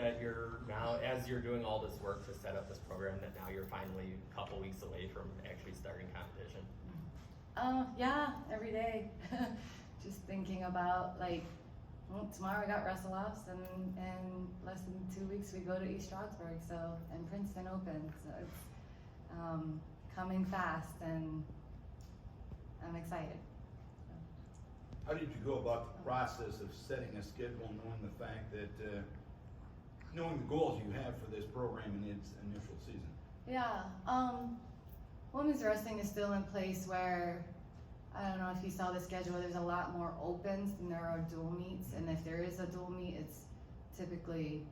that you're now, as you're doing all this work to set up this program, that now you're finally a couple weeks away from actually starting competition? Yeah, every day. Just thinking about like, well, tomorrow we got wrestle-offs, and in less than 2 weeks we go to East Stroudsburg, so, and Princeton Open, so it's coming fast, and I'm excited. How did you go about the process of setting a schedule, knowing the fact that, knowing the goals you have for this program in its initial season? Yeah, women's wrestling is still in place where, I don't know if you saw the schedule, there's a lot more opens than there are dual meets, and if there is a dual meet, it's typically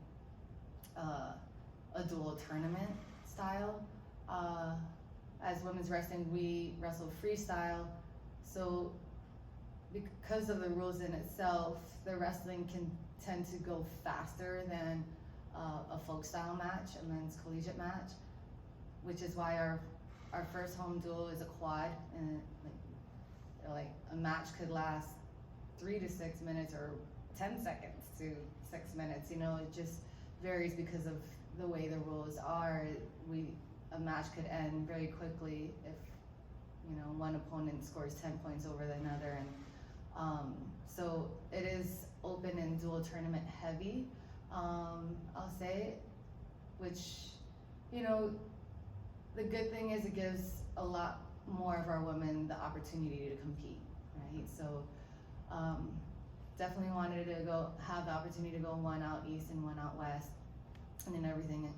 a dual tournament style. As women's wrestling, we wrestle freestyle, so because of the rules in itself, the wrestling can tend to go faster than a folk style match, a men's collegiate match, which is why our first home duel is a quad, and like a match could last 3 to 6 minutes or 10 seconds to 6 minutes. You know, it just varies because of the way the rules are. A match could end very quickly if, you know, one opponent scores 10 points over another, and so it is open and dual tournament heavy, I'll say, which, you know, the good thing is it gives a lot more of our women the opportunity to compete, right? So definitely wanted to have the opportunity to go one out east and one out west, and then everything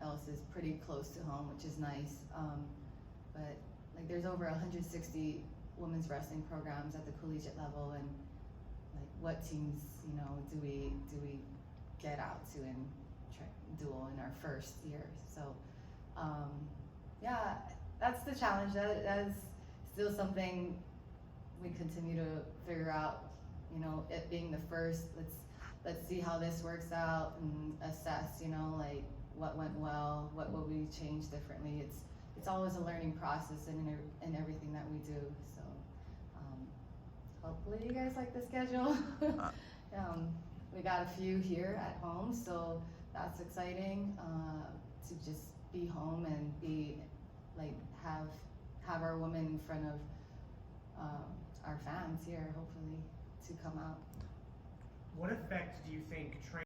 else is pretty close to home, which is nice. But like, there's over 160 women's wrestling programs at the collegiate level, and like, what teams, you know, do we get out to and duel in our first year? So yeah, that's the challenge. That is still something we continue to figure out. You know, it being the first, let's see how this works out and assess, you know, like what went well, what will we change differently. It's always a learning process in everything that we do. So hopefully you guys like the schedule. We got a few here at home, so that's exciting, to just be home and be like have our women in front of our fans here, hopefully, to come out. What effect do you think